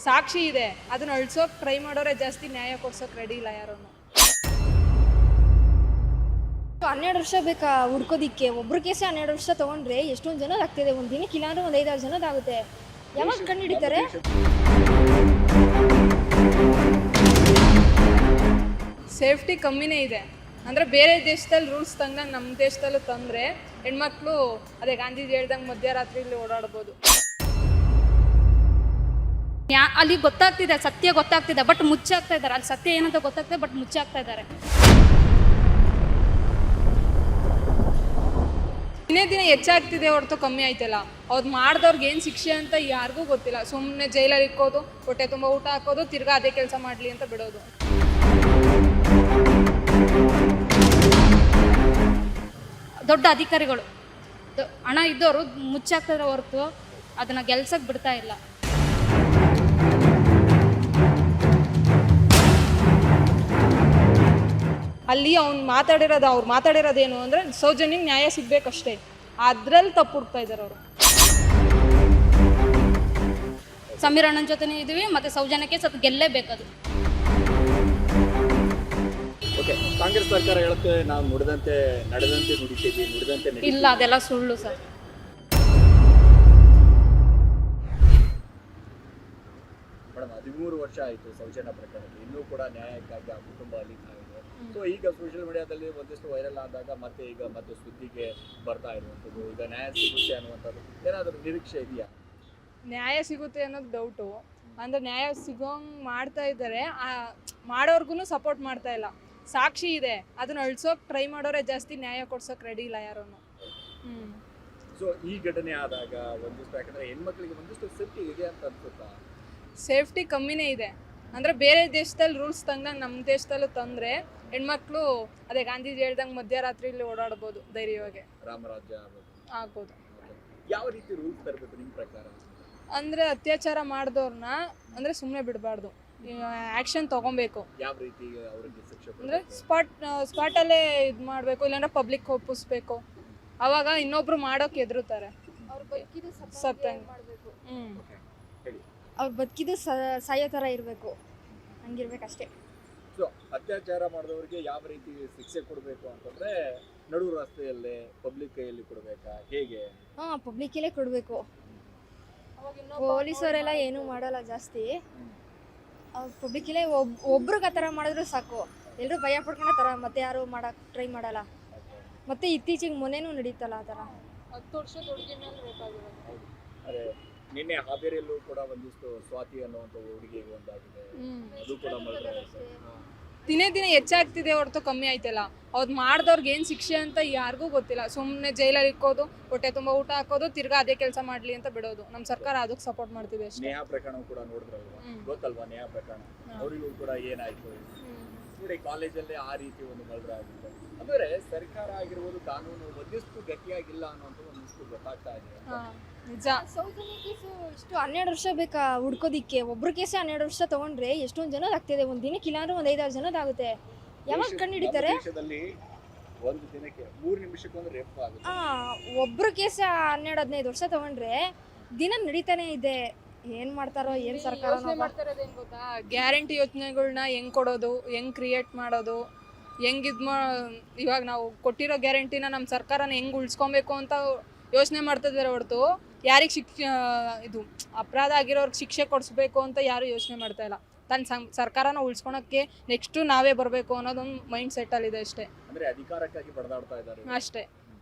ಸಾಕ್ಷಿ ಇದೆ, ಅದನ್ನ ಅಳ್ಸೋಕೆ ಟ್ರೈ ಮಾಡೋರೆ ಜಾಸ್ತಿ, ನ್ಯಾಯ ಕೊಡ್ಸೋಕೆ ರೆಡಿ ಇಲ್ಲ ಯಾರೂ. 12 ವರ್ಷ ಬೇಕಾ ಹುಡ್ಕೋದಿಕ್ಕೆ? ಒಬ್ರು ಕೇಸೇ 12 ವರ್ಷ ತೊಗೊಂಡ್ರೆ ಎಷ್ಟೊಂದು ಜನದ ಆಗ್ತಿದೆ. ಒಂದು ದಿನಕ್ಕೆ ಇಲ್ಲಾಂದ್ರೆ ಒಂದು 5-6 ಜನದಾಗುತ್ತೆ. ಯಾವಾಗ ಕಂಡು ಹಿಡಿತಾರೆ? ಸೇಫ್ಟಿ ಕಮ್ಮಿನೇ ಇದೆ. ಅಂದರೆ ಬೇರೆ ದೇಶದಲ್ಲಿ ರೂಲ್ಸ್ ತಂದಂಗೆ ನಮ್ಮ ದೇಶದಲ್ಲೂ ತಂದರೆ ಹೆಣ್ಮಕ್ಳು ಅದೇ ಗಾಂಧೀಜಿ ಹೇಳ್ದಂಗೆ ಮಧ್ಯರಾತ್ರಿಯಲ್ಲಿ ಓಡಾಡ್ಬೋದು. ಅಲ್ಲಿ ಗೊತ್ತಾಗ್ತಿದೆ, ಸತ್ಯ ಗೊತ್ತಾಗ್ತಿದೆ, ಬಟ್ ಮುಚ್ಚಾಗ್ತಾ ಇದ್ದಾರೆ. ಅಲ್ಲಿ ಸತ್ಯ ಏನಂತ ಗೊತ್ತಾಗ್ತದೆ, ಬಟ್ ಮುಚ್ಚಾಗ್ತಾ ಇದ್ದಾರೆ. ದಿನೇ ದಿನ ಹೆಚ್ಚಾಗ್ತಿದೆ ಹೊರತು ಕಮ್ಮಿ ಆಯ್ತಲ್ಲ. ಅವ್ರು ಮಾಡಿದವ್ರಿಗೆ ಏನು ಶಿಕ್ಷೆ ಅಂತ ಯಾರಿಗೂ ಗೊತ್ತಿಲ್ಲ. ಸುಮ್ಮನೆ ಜೈಲಲ್ಲಿ ಇಕ್ಕೋದು, ಹೊಟ್ಟೆ ತುಂಬ ಊಟ ಹಾಕೋದು, ತಿರ್ಗಾ ಅದೇ ಕೆಲಸ ಮಾಡಲಿ ಅಂತ ಬಿಡೋದು. ದೊಡ್ಡ ಅಧಿಕಾರಿಗಳು ಹಣ ಇದ್ದವರು ಮುಚ್ಚಾಗ್ತಿದ್ರೆ ಹೊರತು ಅದನ್ನು ಗೆಲ್ಸಕ್ಕೆ ಬಿಡ್ತಾ ಇಲ್ಲ. ಅಲ್ಲಿ ಅವ್ರು ಮಾತಾಡಿರೋದೇನು ಅಂದರೆ ಸೌಜನ್ಯಂಗೆ ನ್ಯಾಯ ಸಿಗ್ಬೇಕಷ್ಟೇ. ಅದ್ರಲ್ಲಿ ತಪ್ಪು ಹುಡ್ತಾ ಇದ್ದಾರೆ ಅವರು. ಸಮೀರ್ ಅಣ್ಣನ ಜೊತೆನೇ ಇದೀವಿ, ಮತ್ತೆ ಸೌಜನ್ಯಕ್ಕೆ ಸ್ವಲ್ಪ ಗೆಲ್ಲೇಬೇಕದು. ಓಕೆ, ಕಾಂಗ್ರೆಸ್ ಸರ್ಕಾರ ಹೇಳುತ್ತೆ ನಾವು ನಡೆದಂತೆ ನುಡಿತೀವಿ, ನುಡಿದಂತೆ ಇಲ್ಲ, ಅದೆಲ್ಲ ಸುಳ್ಳು ಸರ್. ಮೇಡಮ್ 13 ವರ್ಷ ಆಯಿತು ಸೌಜನ್ಯ ಪ್ರಕರಣದಲ್ಲಿ, ಇನ್ನೂ ಕೂಡ ನ್ಯಾಯಕ್ಕಾಗಿ ಆ ಕುಟುಂಬ ಅಲಿತಾ ಇದೆ. ಸೊ ಈಗ ಸೋಷಿಯಲ್ ಮೀಡಿಯಾದಲ್ಲಿ ಒಂದಿಷ್ಟು ವೈರಲ್ ಆದಾಗ ಮತ್ತೆ ಸುದ್ದಿಗೆ ಬರ್ತಾ ಇರುವಂಥದ್ದು, ಈಗ ನ್ಯಾಯ ಸಿಗುತ್ತೆ ಅನ್ನುವಂಥದ್ದು ಏನಾದರೂ ನಿರೀಕ್ಷೆ ಇದೆಯಾ? ನ್ಯಾಯ ಸಿಗುತ್ತೆ ಅನ್ನೋದು ಡೌಟು. ಅಂದರೆ ನ್ಯಾಯ ಸಿಗೋಂಗೆ ಮಾಡ್ತಾ ಇದ್ದಾರೆ, ಮಾಡೋರ್ಗು ಸಪೋರ್ಟ್ ಮಾಡ್ತಾ ಇಲ್ಲ. ಸಾಕ್ಷಿ ಇದೆ, ಅದನ್ನ ಅಳ್ಸೋಕೆ ಟ್ರೈ ಮಾಡೋರೆ ಜಾಸ್ತಿ, ನ್ಯಾಯ ಕೊಡ್ಸೋಕೆ ರೆಡಿ ಇಲ್ಲ ಯಾರೂ. ಸೊ ಈ ಘಟನೆ ಆದಾಗ ಒಂದಿಷ್ಟು, ಯಾಕಂದರೆ ಹೆಣ್ಮಕ್ಳಿಗೆ ಒಂದಿಷ್ಟು ಸೇಫ್ಟಿ ಇದೆ ಅಂತ ಅನ್ಸುತ್ತಾ? ಸೇಫ್ಟಿ ಕಮ್ಮಿನೇ ಇದೆ. ಅಂದರೆ ಬೇರೆ ದೇಶದಲ್ಲಿ ರೂಲ್ಸ್ ತಂದಂಗೆ ನಮ್ಮ ದೇಶದಲ್ಲೂ ತಂದರೆ ಹೆಣ್ಮಕ್ಳು ಅದೇ ಗಾಂಧೀಜಿ ಹೇಳ್ದಂಗೆ ಮಧ್ಯರಾತ್ರಿಯಲ್ಲಿ ಓಡಾಡ್ಬೋದು ಧೈರ್ಯವಾಗಿ. ರಾಮರಾಜ್ಯ ಆಗ್ಬೋದು. ಯಾವ ರೀತಿ ರೂಲ್ಸ್ ತರಬೇಕು ನಿಮ್ಮ ಪ್ರಕಾರ? ಅಂದರೆ ಅತ್ಯಾಚಾರ ಮಾಡಿದವ್ರನ್ನ ಅಂದರೆ ಸುಮ್ಮನೆ ಬಿಡಬಾರ್ದು, ಆ್ಯಕ್ಷನ್ ತೊಗೊಬೇಕು. ಯಾವ ರೀತಿ ಅವರಿಗೆ ಶಿಕ್ಷೆ? ಅಂದರೆ ಸ್ಪಾಟಲ್ಲೇ ಇದು ಮಾಡಬೇಕು, ಇಲ್ಲಾಂದ್ರೆ ಪಬ್ಲಿಕ್ ಒಪ್ಪಿಸ್ಬೇಕು. ಅವಾಗ ಇನ್ನೊಬ್ರು ಮಾಡೋಕೆ ಎದುರುತ್ತಾರೆ. ಸತ್ತಂಗೆ ಅವ್ರು ಬದುಕಿದ್ದು ಸಾಯೋ ಥರ ಇರಬೇಕು, ಹಂಗಿರ್ಬೇಕಷ್ಟೇ. ಸೊ ಅತ್ಯಾಚಾರ ಮಾಡಿದವರಿಗೆ ಯಾವ ರೀತಿ ಶಿಕ್ಷೆ ಕೊಡಬೇಕು ಅಂತಂದ್ರೆ ನಡು ರಸ್ತೆಯಲ್ಲೇ ಪಬ್ಲಿಕ್ ಕೈಯಲ್ಲಿ ಕೊಡಬೇಕಾ, ಹೇಗೆ? ಪಬ್ಲಿಕ್ಕಲ್ಲೇ ಕೊಡಬೇಕು. ಪೊಲೀಸವರೆಲ್ಲ ಏನೂ ಮಾಡಲ್ಲ ಜಾಸ್ತಿ. ಪಬ್ಲಿಕ್ಕಲ್ಲೇ ಒಬ್ರಿಗೆ ಆ ಥರ ಮಾಡಿದ್ರು ಸಾಕು, ಎಲ್ಲರೂ ಭಯ ಪಡ್ಕೊಂಡ ಥರ ಮತ್ತೆ ಯಾರು ಮಾಡೋಕ್ಕೆ ಟ್ರೈ ಮಾಡಲ್ಲ. ಮತ್ತೆ ಇತ್ತೀಚೆಗೆ ಮೊನ್ನೆನೂ ನಡೀತಲ್ಲ ಆ ಥರ. 10 ವರ್ಷದ ಹುಡುಗಿ ಮೇಲೆ ಬೇಕಾಗಿರೋದು. ಅದೇ ನಿನ್ನೆ ಹಾವೇರಿಯಲ್ಲೂ ಕೂಡ ಒಂದಿಷ್ಟು ಸ್ವಾತಿ ಅನ್ನುವಂಥ ಹುಡುಗಿಗೆ ಒಂದಾಗಿದೆ, ಅದು ಕೂಡ ದಿನೇ ದಿನ ಹೆಚ್ಚಾಗ್ತಿದೆ ಹೊರತು ಕಮ್ಮಿ ಆಯ್ತಲ್ಲ. ಅವ್ರು ಮಾಡಿದವ್ರಿಗೆ ಏನು ಶಿಕ್ಷೆ ಅಂತ ಯಾರಿಗೂ ಗೊತ್ತಿಲ್ಲ. ಸುಮ್ಮನೆ ಜೈಲಲ್ಲಿ ಇಕ್ಕೋದು, ಹೊಟ್ಟೆ ತುಂಬ ಊಟ ಹಾಕೋದು, ತಿರ್ಗಾ ಅದೇ ಕೆಲಸ ಮಾಡಲಿ ಅಂತ ಬಿಡೋದು. ನಮ್ಮ ಸರ್ಕಾರ ಅದಕ್ಕೆ ಸಪೋರ್ಟ್ ಮಾಡ್ತಿದೆ ಅಷ್ಟೇ. ನೇಹಾ ಪ್ರಕರಣ ಕೂಡ ನೋಡಿದ್ರಲ್ವಾ, ಗೊತ್ತಲ್ವಾ ನೇಹಾ ಪ್ರಕರಣ? ಅವರಿಗೂ ಕೂಡ ಏನಾಯ್ತು ನೋಡಿ, ಕಾಲೇಜಲ್ಲಿ ಆ ರೀತಿ ಒಂದು ಮರ್ಡರ್ ಆಗುತ್ತೆ. ಅಂದರೆ ಸರ್ಕಾರ ಆಗಿರ್ಬೋದು, ಕಾನೂನು ಒಂದಿಷ್ಟು ಗಟ್ಟಿಯಾಗಿಲ್ಲ ಅನ್ನೋಂಥ ಒಂದಿಷ್ಟು ಗೊತ್ತಾಗ್ತಾ ಇದೆ. ನಿಜ. ಸೌಜನ್ಯ ಕೇಸು ಇಷ್ಟು 12 ವರ್ಷ ಬೇಕಾ ಹುಡ್ಕೋದಿಕ್ಕೆ? ಒಬ್ರು ಕೇಸೇ 12 ವರ್ಷ ತೊಗೊಂಡ್ರೆ ಎಷ್ಟೊಂದು ಜನದ ಆಗ್ತಿದೆ. ಒಂದು ದಿನಕ್ಕೆ ಇಲ್ಲಾಂದ್ರೆ ಒಂದು 5-6 ಜನದಾಗುತ್ತೆ. ಯಾವಾಗ ಕಂಡು ಹಿಡಿತಾರೆ? ದೇಶದಲ್ಲಿ ಒಂದು ದಿನಕ್ಕೆ 3 ನಿಮಿಷಕ್ಕೊಂದು ರೇಪ್ ಆಗುತ್ತೆ. ಒಬ್ರು ಕೇಸೇ 12-15 ವರ್ಷ ತೊಗೊಂಡ್ರೆ ದಿನ ನಡೀತಾನೆ ಇದೆ. ಏನು ಮಾಡ್ತಾರೋ ಏನು ಸರ್ಕಾರ ಮಾಡ್ತಾರೋದೇನು ಗೊತ್ತಾ? ಗ್ಯಾರಂಟಿ ಯೋಜನೆಗಳನ್ನ ಹೆಂಗೆ ಕೊಡೋದು, ಹೆಂಗೆ ಕ್ರಿಯೇಟ್ ಮಾಡೋದು, ಹೆಂಗೆ ಇವಾಗ ನಾವು ಕೊಟ್ಟಿರೋ ಗ್ಯಾರಂಟಿನ ನಮ್ಮ ಸರ್ಕಾರನ ಹೆಂಗೆ ಉಳಿಸ್ಕೊಬೇಕು ಅಂತ ಯೋಚನೆ ಮಾಡ್ತಿದ್ದಾರೆ ಹೊರತು ಯಾರಿಗೆ ಇದು ಅಪರಾಧ ಆಗಿರೋರ್ಗೆ ಶಿಕ್ಷೆ ಕೊಡಿಸ್ಬೇಕು ಅಂತ ಯಾರು ಯೋಚನೆ ಮಾಡ್ತಾ ಇಲ್ಲ. ತನ್ನ ಸರ್ಕಾರನ ಉಳಿಸ್ಕೊಳಕ್ಕೆ ನೆಕ್ಸ್ಟು ನಾವೇ ಬರಬೇಕು ಅನ್ನೋದೊಂದು ಮೈಂಡ್ ಸೆಟ್ಟಲ್ಲಿದೆ ಅಷ್ಟೇ. ಅಂದರೆ ಅಧಿಕಾರಕ್ಕಾಗಿ ಬಡದಾಡ್ತಾ ಇದ್ದಾರೆ ಅಷ್ಟೇ,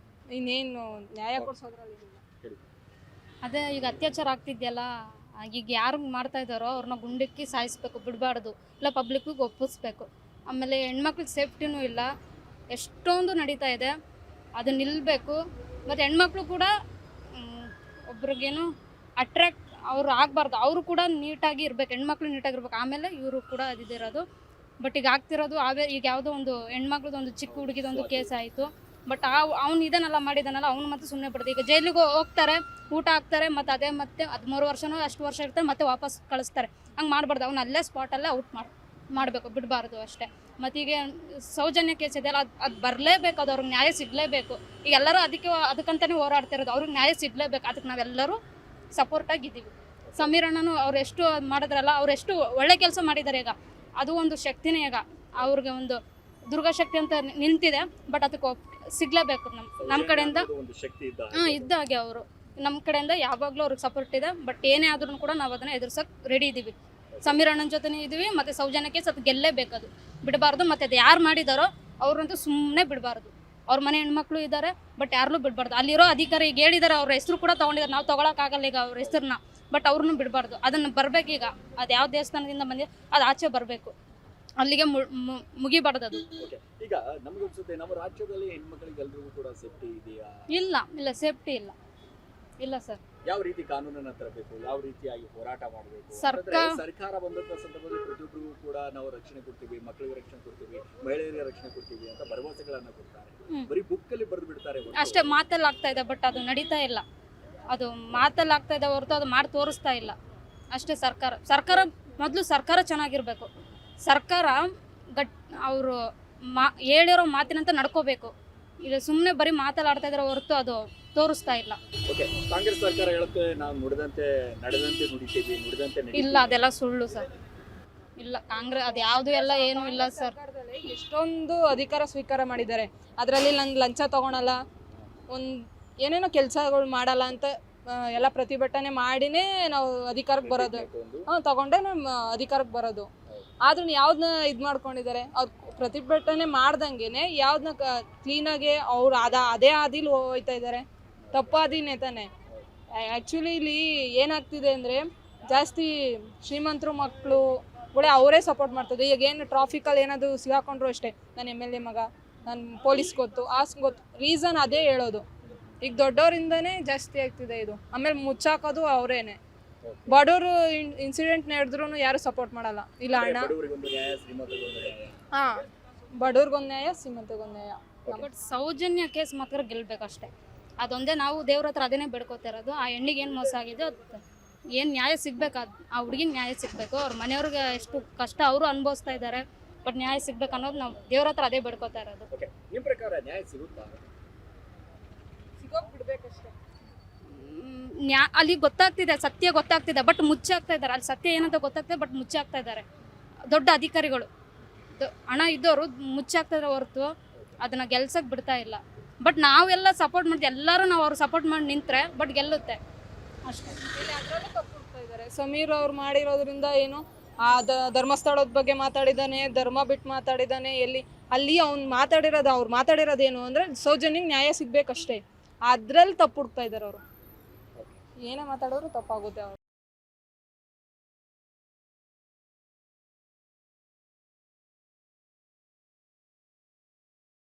ಇನ್ನೇನು ನ್ಯಾಯ ಕೊಡಿಸೋದ್ರಲ್ಲಿ. ಅದೇ ಈಗ ಅತ್ಯಾಚಾರ ಆಗ್ತಿದೆಯಲ್ಲ, ಈಗ ಯಾರು ಮಾಡ್ತಾ ಇದ್ದಾರೋ ಅವ್ರನ್ನ ಗುಂಡಿಕ್ಕಿ ಸಾಯಿಸ್ಬೇಕು, ಬಿಡಬಾರ್ದು. ಇಲ್ಲ ಪಬ್ಲಿಕ್ಕಿಗೆ ಒಪ್ಪಿಸ್ಬೇಕು. ಆಮೇಲೆ ಹೆಣ್ಮಕ್ಳಿಗೆ ಸೇಫ್ಟಿನೂ ಇಲ್ಲ, ಎಷ್ಟೊಂದು ನಡೀತಾ ಇದೆ, ಅದು ನಿಲ್ಲಬೇಕು. ಮತ್ತು ಹೆಣ್ಮಕ್ಳು ಕೂಡ ಒಬ್ರಿಗೇನು ಅಟ್ರ್ಯಾಕ್ಟ್ ಅವರು ಆಗಬಾರ್ದು, ಅವರು ಕೂಡ ನೀಟಾಗಿ ಇರ್ಬೇಕು, ಹೆಣ್ಮಕ್ಳು ನೀಟಾಗಿರ್ಬೇಕು. ಆಮೇಲೆ ಇವರು ಕೂಡ ಅದಿರೋದು. ಬಟ್ ಈಗ ಆಗ್ತಿರೋದು ಈಗ ಯಾವುದೋ ಒಂದು ಹೆಣ್ಮಕ್ಳದ್ದು ಒಂದು ಚಿಕ್ಕ ಹುಡುಗಿದೊಂದು ಕೇಸ್ ಆಯಿತು. ಬಟ್ ಅವ್ನು ಇದನ್ನೆಲ್ಲ ಮಾಡಿದಾನಲ್ಲ, ಅವ್ನು ಮತ್ತೆ ಸುಮ್ಮನೆ ಬಿಡ್ದು. ಈಗ ಜೈಲಿಗೆ ಹೋಗ್ತಾರೆ, ಊಟ ಹಾಕ್ತಾರೆ, ಮತ್ತು ಅದೇ ಮತ್ತೆ 13 ವರ್ಷನೋ ಅಷ್ಟು ವರ್ಷ ಇರ್ತಾರೆ, ಮತ್ತೆ ವಾಪಸ್ ಕಳಿಸ್ತಾರೆ. ಹಂಗೆ ಮಾಡಬಾರ್ದು. ಅವ್ನು ಅಲ್ಲೇ ಸ್ಪಾಟಲ್ಲೇ ಔಟ್ ಮಾಡಬೇಕು, ಬಿಡಬಾರ್ದು ಅಷ್ಟೇ. ಮತ್ತೀಗ ಸೌಜನ್ಯ ಕೇಸ್ ಇದೆಯಲ್ಲ, ಅದು ಬರಲೇಬೇಕು, ಅದು ಅವ್ರಿಗೆ ನ್ಯಾಯ ಸಿಗಲೇಬೇಕು. ಈಗ ಎಲ್ಲರೂ ಅದಕ್ಕಂತಲೇ ಹೋರಾಡ್ತಿರೋದು, ಅವ್ರಿಗೆ ನ್ಯಾಯ ಸಿಗಲೇಬೇಕು. ಅದಕ್ಕೆ ನಾವೆಲ್ಲರೂ ಸಪೋರ್ಟಾಗಿದ್ದೀವಿ. ಸಮೀರ್ ಅಣ್ಣನು ಅವ್ರು ಎಷ್ಟು ಮಾಡಿದ್ರಲ್ಲ, ಅವ್ರು ಎಷ್ಟು ಒಳ್ಳೆ ಕೆಲಸ ಮಾಡಿದ್ದಾರೆ. ಈಗ ಅದು ಒಂದು ಶಕ್ತಿನೇ. ಈಗ ಅವ್ರಿಗೆ ಒಂದು ದುರ್ಗಾಶಕ್ತಿ ಅಂತ ನಿಂತಿದೆ, ಬಟ್ ಅದಕ್ಕೆ ಸಿಗ್ಲೇಬೇಕು ನಮ್ಮ ಕಡೆಯಿಂದ. ಒಂದು ಶಕ್ತಿ ಇದ್ದ ಇದ್ದ ಹಾಗೆ ಅವರು ನಮ್ಮ ಕಡೆಯಿಂದ ಯಾವಾಗಲೂ ಅವ್ರಿಗೆ ಸಪೋರ್ಟ್ ಇದೆ. ಬಟ್ ಏನೇ ಆದ್ರೂ ಕೂಡ ನಾವು ಅದನ್ನ ಎದುರ್ಸಕ್ಕೆ ರೆಡಿ ಇದ್ದೀವಿ. ಸಮೀರ್ ಅಣ್ಣನ ಜೊತೆನೇ ಇದ್ದೀವಿ. ಮತ್ತು ಸೌಜನ್ಯಕ್ಕೆ ಸತ್ ಗೆಲ್ಲೇಬೇಕು, ಅದು ಬಿಡಬಾರ್ದು. ಮತ್ತು ಅದು ಯಾರು ಮಾಡಿದಾರೋ ಅವ್ರಂತೂ ಸುಮ್ಮನೆ ಬಿಡಬಾರ್ದು. ಅವ್ರ ಮನೆ ಹೆಣ್ಮಕ್ಳು ಇದ್ದಾರೆ, ಬಟ್ ಯಾರನ್ನೂ ಬಿಡಬಾರ್ದು. ಅಲ್ಲಿರೋ ಅಧಿಕಾರಿ ಈಗ ಹೇಳಿದ್ದಾರೆ, ಅವ್ರ ಹೆಸರು ಕೂಡ ತೊಗೊಂಡಿದ್ದಾರೆ. ನಾವು ತೊಗೊಳಕ್ಕಾಗಲ್ಲ ಈಗ ಅವ್ರ ಹೆಸರನ್ನ, ಬಟ್ ಅವ್ರನ್ನೂ ಬಿಡಬಾರ್ದು. ಅದನ್ನು ಬರಬೇಕೀಗ. ಅದು ಯಾವ ದೇವಸ್ಥಾನದಿಂದ ಬಂದಿದೆ ಅದು ಆಚೆ ಬರಬೇಕು, ಅಲ್ಲಿಗೆ ಮುಗಿಬಾರ್ದು ಅದು. ಈಗ ನಮ್ಗೆ ಅನ್ಸುತ್ತೆ ನಮ್ಮ ರಾಜ್ಯದಲ್ಲಿ ಹೆಣ್ಮಕ್ಳಿಗೆ ಎಲ್ರಿಗೂ ಕೂಡ ಸೇಫ್ಟಿ ಇದೆಯಾ? ಇಲ್ಲ ಸೇಫ್ಟಿ ಇಲ್ಲ ಸರ್. ಯಾವ ರೀತಿ ಕಾನೂನನ್ನ ತರಬೇಕು, ಯಾವ ರೀತಿಯಾಗಿ ಹೋರಾಟ ಮಾಡಬೇಕು? ಸರ್ಕಾರ ಬಂದಂತ ಸಂದರ್ಭದಲ್ಲಿ ಪ್ರತಿಯೊಬ್ಬರಿಗೂ ಕೂಡ ನಾವು ರಕ್ಷಣೆ ಕೊಡ್ತೀವಿ, ಮಕ್ಕಳಿಗೆ ರಕ್ಷಣೆ ಕೊಡ್ತೀವಿ, ಮಹಿಳೆಯರಿಗೆ ರಕ್ಷಣೆ ಕೊಡ್ತೀವಿ ಅಂತ ಭರವಸೆಗಳನ್ನ ಕೊಡ್ತಾರೆ. ಬರೀ ಬುಕ್ ಅಲ್ಲಿ ಬರೆದು ಬಿಡ್ತಾರೆ ಅಷ್ಟೇ, ಮಾತಲ್ಲಿ ಆಗ್ತಾ ಇದೆ, ಬಟ್ ಅದು ನಡೀತಾ ಇಲ್ಲ. ಅದು ಮಾತಲ್ಲಿ ಆಗ್ತಾ ಇದೆ ಹೊರತು ಅದು ಮಾಡಿ ತೋರಿಸ್ತಾ ಇಲ್ಲ ಅಷ್ಟೇ. ಸರ್ಕಾರ ಮೊದಲು ಸರ್ಕಾರ ಚೆನ್ನಾಗಿರ್ಬೇಕು. ಸರ್ಕಾರ ಅವರು ಹೇಳಿರೋ ಮಾತಿನಂತ ನಡ್ಕೋಬೇಕು. ಇಲ್ಲ ಸುಮ್ಮನೆ ಬರೀ ಮಾತಲ್ಲಾಡ್ತಾ ಇದ್ರೆ ಹೊರತು ಅದು ತೋರಿಸ್ತಾ ಇಲ್ಲ. ಕಾಂಗ್ರೆಸ್ ಸರ್ಕಾರ ಹೇಳುತ್ತೆ ನಾವು ನಡೆದಂತೆ ನುಡಿತೀವಿ, ನುಡಿದಂತೆ ಇಲ್ಲ, ಅದೆಲ್ಲ ಸುಳ್ಳು ಸರ್. ಇಲ್ಲ, ಕಾಂಗ್ರೆಸ್ ಅದು ಯಾವುದು ಎಲ್ಲ ಏನೂ ಇಲ್ಲ ಸರ್. ಎಷ್ಟೊಂದು ಅಧಿಕಾರ ಸ್ವೀಕಾರ ಮಾಡಿದ್ದಾರೆ. ಅದರಲ್ಲಿ ನಂಗೆ ಲಂಚ ತಗೊಳಲ್ಲ, ಒಂದು ಏನೇನೋ ಕೆಲಸಗಳು ಮಾಡಲ್ಲ ಅಂತ ಎಲ್ಲ ಪ್ರತಿಭಟನೆ ಮಾಡಿನೇ ನಾವು ಅಧಿಕಾರಕ್ಕೆ ಬರೋದು. ತಗೊಂಡೇ ನಮ್ಮ ಅಧಿಕಾರಕ್ಕೆ ಬರೋದು. ಆದ್ರೂ ಯಾವ್ದನ್ನ ಇದು ಮಾಡ್ಕೊಂಡಿದ್ದಾರೆ, ಅವ್ರು ಪ್ರತಿಭಟನೆ ಮಾಡ್ದಂಗೆನೆ ಯಾವ್ದನ್ನ ಕ್ಲೀನಾಗಿ ಅವ್ರು ಅದೇ ಹಾದಿಲಿ ಹೋಗ್ತಾ ಇದ್ದಾರೆ. ತಪ್ಪಾದಿನೇ ತಾನೆ. ಆ್ಯಕ್ಚುಲಿ ಇಲ್ಲಿ ಏನಾಗ್ತಿದೆ ಅಂದರೆ ಜಾಸ್ತಿ ಶ್ರೀಮಂತರು ಮಕ್ಕಳು ಅವರೇ ಸಪೋರ್ಟ್ ಮಾಡ್ತದೆ. ಈಗ ಏನು ಟ್ರಾಫಿಕಲ್ಲಿ ಏನಾದರೂ ಸಿಗಾಕೊಂಡ್ರು ಅಷ್ಟೇ, ನಾನು MLA ಮಗ, ನಾನು ಪೊಲೀಸ್ ಗೊತ್ತು, ಗೊತ್ತು, ರೀಸನ್ ಅದೇ ಹೇಳೋದು. ಈಗ ದೊಡ್ಡವರಿಂದನೇ ಜಾಸ್ತಿ ಆಗ್ತಿದೆ ಇದು. ಆಮೇಲೆ ಮುಚ್ಚಾಕೋದು ಅವರೇನೆ. ಬಡವರು ಇನ್ಸಿಡೆಂಟ್ ನಡೆದ್ರು ಯಾರು ಸಪೋರ್ಟ್ ಮಾಡಲ್ಲ. ಇಲ್ಲ ಅಣ್ಣ, ಹಾಂ, ಬಡವ್ರಿಗೊಂದು ನ್ಯಾಯ, ಶ್ರೀಮಂತಗೊಂದು ನ್ಯಾಯ. ಬಟ್ ಸೌಜನ್ಯ ಕೇಸ್ ಮಾತ್ರ ಗೆಲ್ಬೇಕಷ್ಟೇ. ಅದೊಂದೇ ನಾವು ದೇವ್ರ ಹತ್ರ ಅದನ್ನೇ ಬೇಡ್ಕೋತಾ ಇರೋದು. ಆ ಹೆಣ್ಣಿಗೆ ಏನು ಮೋಸ ಆಗಿದೆ, ಏನು ನ್ಯಾಯ ಸಿಗ್ಬೇಕು, ಆ ಹುಡುಗಿಗೆ ನ್ಯಾಯ ಸಿಗಬೇಕು. ಅವ್ರ ಮನೆಯವ್ರಿಗೆ ಎಷ್ಟು ಕಷ್ಟ ಅವರು ಅನುಭವಿಸ್ತಾ ಇದ್ದಾರೆ, ಬಟ್ ನ್ಯಾಯ ಸಿಗ್ಬೇಕು ಅನ್ನೋದು ನಾವು ದೇವ್ರ ಹತ್ರ ಅದೇ ಬೇಡ್ಕೋತಾ ಇರೋದು. ನಿಮ್ಮ ಪ್ರಕಾರ ನ್ಯಾಯ ಸಿಗುತ್ತಾ? ಬಿಡ್ಬೇಕಷ್ಟೇ. ಅಲ್ಲಿ ಗೊತ್ತಾಗ್ತಿದೆ, ಸತ್ಯ ಗೊತ್ತಾಗ್ತಿದೆ, ಬಟ್ ಮುಚ್ಚಾಗ್ತಾ ಇದ್ದಾರೆ. ಅಲ್ಲಿ ಸತ್ಯ ಏನಂತ ಗೊತ್ತಾಗ್ತಿದೆ, ಬಟ್ ಮುಚ್ಚಾಗ್ತಾ ಇದ್ದಾರೆ. ದೊಡ್ಡ ಅಧಿಕಾರಿಗಳು ಹಣ ಇದ್ದವರು ಮುಚ್ಚಾಗ್ತಾ ಇದ್ದಾರೆ ಹೊರತು ಅದನ್ನ ಗೆಲ್ಸಕ್ ಬಿಡ್ತಾ ಇಲ್ಲ. ಬಟ್ ನಾವೆಲ್ಲ ಸಪೋರ್ಟ್ ಮಾಡ್ತೀವಿ, ಎಲ್ಲರೂ ನಾವು ಅವ್ರು ಸಪೋರ್ಟ್ ಮಾಡಿ ನಿಂತ್ರೆ ಬಟ್ ಗೆಲ್ಲುತ್ತೆ ಅಷ್ಟೇ. ಇಲ್ಲಿ ಅದರಲ್ಲೂ ತಪ್ಪು ಹೋಗ್ತಾ ಇದ್ದಾರೆ. ಸಮೀರ್ ಅವ್ರು ಮಾಡಿರೋದ್ರಿಂದ ಏನು ಧರ್ಮಸ್ಥಳದ ಬಗ್ಗೆ ಮಾತಾಡಿದ್ದಾನೆ, ಧರ್ಮ ಬಿಟ್ಟು ಮಾತಾಡಿದ್ದಾನೆ. ಅಲ್ಲಿ ಅವ್ರು ಮಾತಾಡಿರೋದೇನು ಅಂದರೆ ಸೌಜನ್ಯಗೆ ನ್ಯಾಯ ಸಿಗ್ಬೇಕಷ್ಟೇ. ಅದ್ರಲ್ಲಿ ತಪ್ಪು ಹುಡ್ತಾ ಇದ್ದಾರೆ ಅವರು. ಏನೇ ಮಾತಾಡೋರು ತಪ್ಪಾಗುತ್ತೆ ಅವ್ರು.